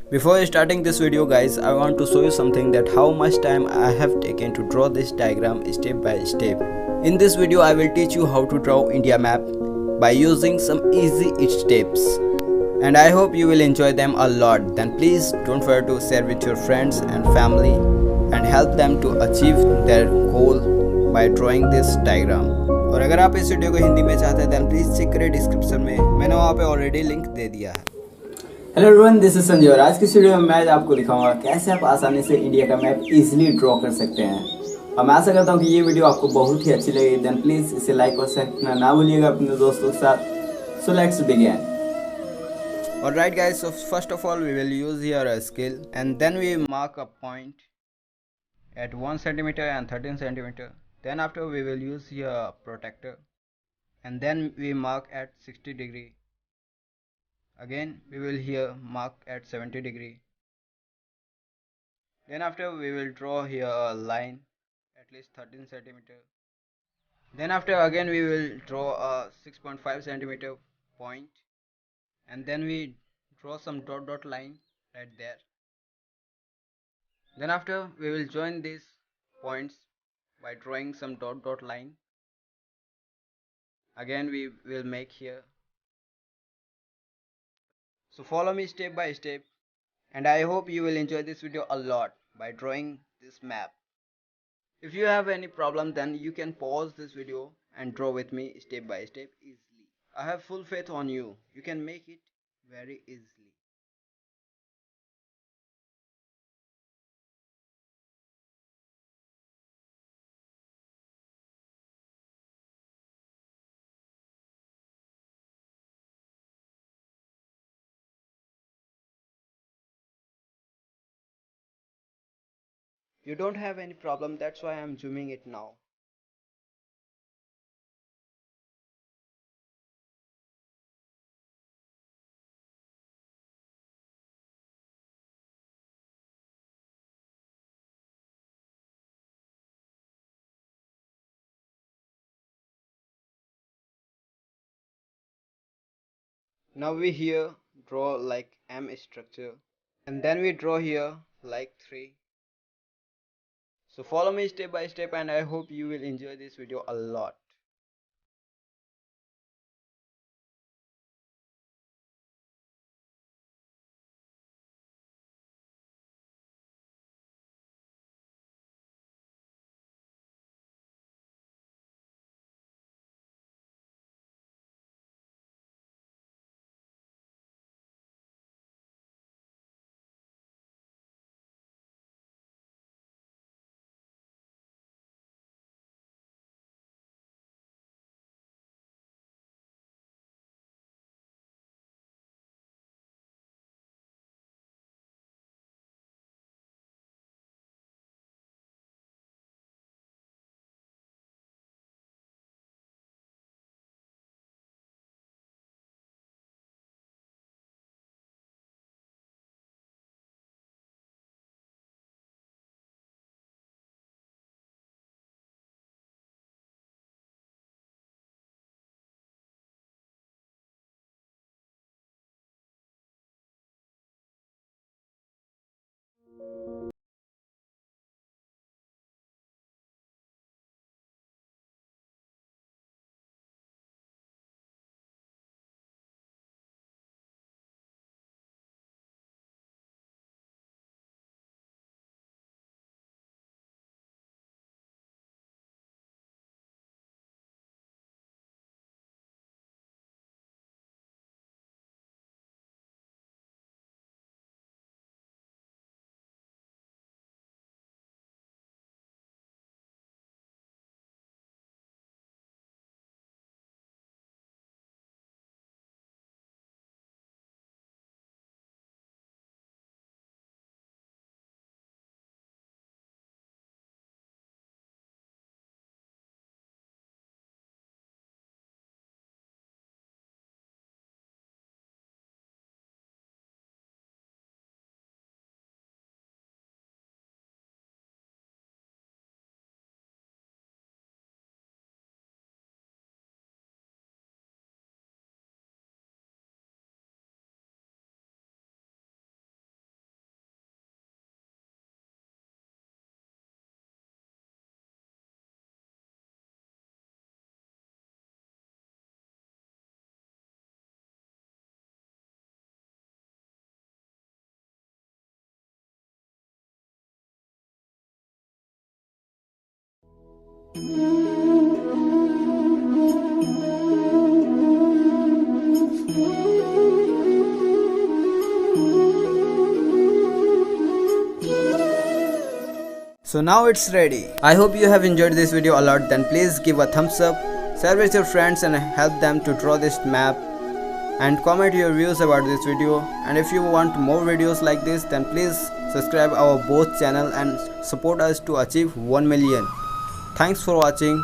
Before starting this video guys, I want to show you something that how much time I have taken to draw this diagram step by step. In this video I will teach you how to draw India map by using some easy steps. And I hope you will enjoy them a lot. Then please don't forget to share with your friends and family and help them to achieve their goal by drawing this diagram. और अगर आप इस video को हिंदी में चाहते हैं then please check करें description में, मैंने वहाँ पे ऑलरेडी लिंक दे दिया है। Hello everyone, this is Sanjay और आज की वीडियो में मैं आपको दिखाऊंगा कैसे आप आसानी से इंडिया का मैप इजीली ड्रॉ कर सकते हैं। और मैं आशा करता हूं कि ये वीडियो आपको बहुत ही अच्छी लगेगी। देन प्लीज इसे लाइक और शेयर करना ना भूलिएगा अपने दोस्तों के साथ। So let's begin. Alright guys, so first of all we will use here a scale and then we mark a point at 1 centimeter and 13 centimeter. Then after we will use here a protector and then we mark at 60 degree. Again we will here mark at 70 degree. Then after we will draw here a line at least 13 centimeter. Then after again we will draw a 6.5 centimeter point and then we draw some dot line right there. Then after we will join these points by drawing some dot line. Again we will make here. So follow me step by step and I hope you will enjoy this video a lot by drawing this map. If you have any problem then you can pause this video and draw with me step by step easily. I have full faith on you. You can make it very easily. You don't have any problem, that's why I'm zooming it now. Now we here draw like M structure and then we draw here like 3. So follow me step by step and I hope you will enjoy this video a lot. So now it's ready. I hope you have enjoyed this video a lot. Then please give a thumbs up, share with your friends and help them to draw this map, and comment your views about this video. And if you want more videos like this, then please subscribe our both channel and support us to achieve 1 million. Thanks for watching.